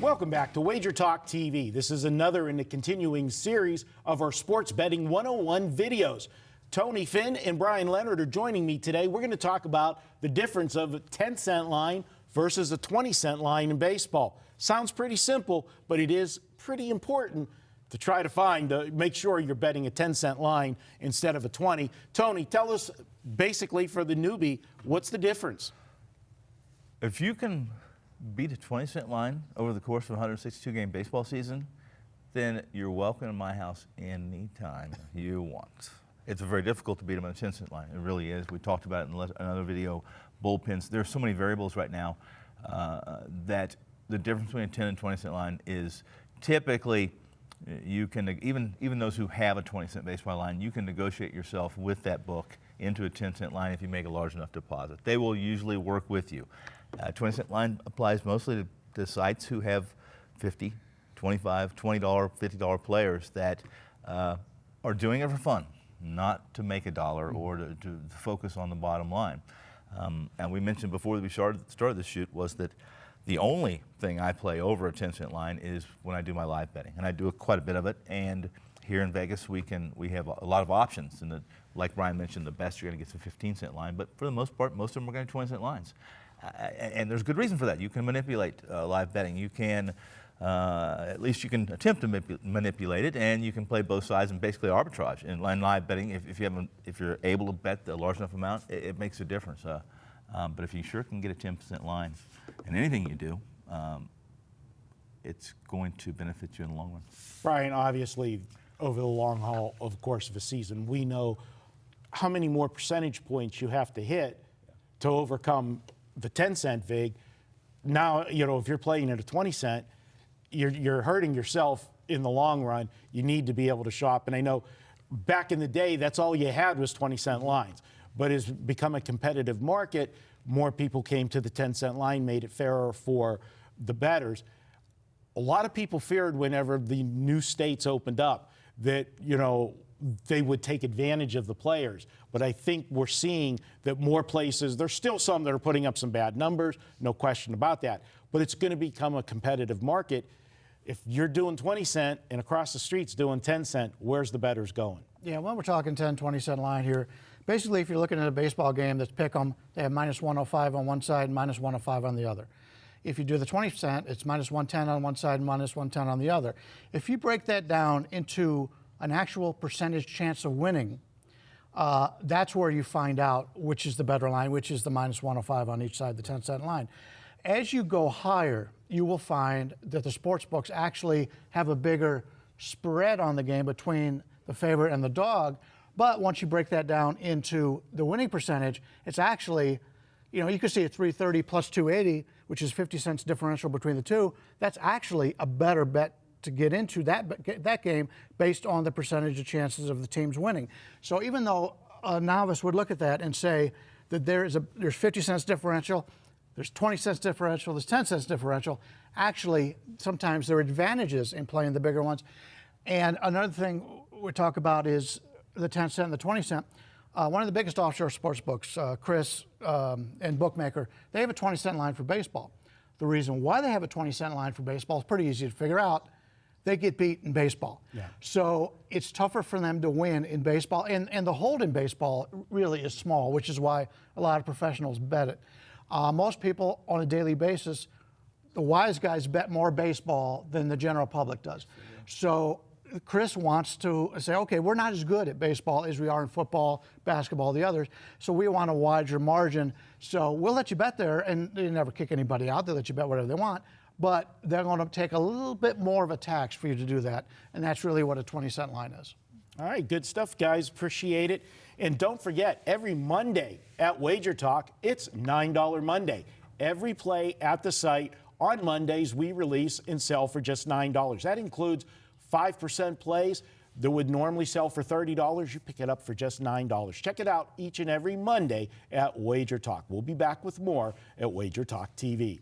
Welcome back to WagerTalk TV. This is another in the continuing series of our Sports Betting 101 videos. Tony Finn and Bryan Leonard are joining me today. We're going to talk about the difference of a 10-cent line versus a 20-cent line in baseball. Sounds pretty simple, but it is pretty important to try to make sure you're betting a 10-cent line instead of a 20. Tony, tell us basically for the newbie, what's the difference? If you can beat a 20-cent line over the course of a 162-game baseball season, then you're welcome in my house anytime you want. It's very difficult to beat them on a 10-cent line. It really is. We talked about it in another video, bullpens. There are so many variables right now that the difference between a 10 and 20-cent line is typically you can, even those who have a 20-cent baseball line, you can negotiate yourself with that book into a 10-cent line if you make a large enough deposit. They will usually work with you. 20-cent line applies mostly to sites who have $50, $25, $20, $50 players that are doing it for fun, not to make a dollar or to focus on the bottom line. And we mentioned before we started this shoot was that the only thing I play over a 10-cent line is when I do my live betting, and I do quite a bit of it. And here in Vegas, we have a lot of options, and like Bryan mentioned, the best you're going to get is a 15-cent line. But for the most part, most of them are going to 20-cent lines. And there's good reason for that. You can manipulate live betting. You can, at least you can attempt to manipulate it, and you can play both sides and basically arbitrage. In live betting, if you're able to bet a large enough amount, it makes a difference. But if you sure can get a 10% line in anything you do, it's going to benefit you in the long run. Bryan, obviously, over the long haul, of course, of a season, we know how many more percentage points you have to hit to overcome the 10-cent vig. Now, you know, if you're playing at a 20-cent, you're hurting yourself in the long run. You need to be able to shop. And I know back in the day, that's all you had was 20-cent lines. But it's become a competitive market. More people came to the 10-cent line, made it fairer for the bettors. A lot of people feared whenever the new states opened up that, you know, they would take advantage of the players. But I think we're seeing that more places, there's still some that are putting up some bad numbers, no question about that. But it's going to become a competitive market. If you're doing 20-cent and across the street's doing 10-cent, where's the bettors going? Yeah, when we're talking 10, 20-cent line here, basically if you're looking at a baseball game that's pick 'em, they have minus 105 on one side and minus 105 on the other. If you do the 20-cent, it's minus 110 on one side and minus 110 on the other. If you break that down into an actual percentage chance of winning, that's where you find out which is the better line, which is the minus 105 on each side, the 10-cent line. As you go higher, you will find that the sports books actually have a bigger spread on the game between the favorite and the dog. But once you break that down into the winning percentage, it's actually, you know, you can see a 330 plus 280, which is 50 cents differential between the two. That's actually a better bet to get into that game based on the percentage of chances of the teams winning. So even though a novice would look at that and say that there's 50 cents differential, there's 20 cents differential, there's 10 cents differential, actually sometimes there are advantages in playing the bigger ones. And another thing we talk about is the 10 cent and the 20 cent. One of the biggest offshore sports books, Chris and Bookmaker, they have a 20-cent line for baseball. The reason why they have a 20-cent line for baseball is pretty easy to figure out. They get beat in baseball. Yeah. So it's tougher for them to win in baseball. And the hold in baseball really is small, which is why a lot of professionals bet it. Most people on a daily basis, the wise guys bet more baseball than the general public does. So Chris wants to say, okay, we're not as good at baseball as we are in football, basketball, the others, so we want a wider margin. So we'll let you bet there, and they never kick anybody out. They let you bet whatever they want, but they're going to take a little bit more of a tax for you to do that, and that's really what a 20-cent line is. All right, good stuff, guys. Appreciate it. And don't forget, every Monday at WagerTalk, it's $9 Monday. Every play at the site on Mondays we release and sell for just $9. That includes 5% plays that would normally sell for $30. You pick it up for just $9. Check it out each and every Monday at WagerTalk. We'll be back with more at WagerTalk TV.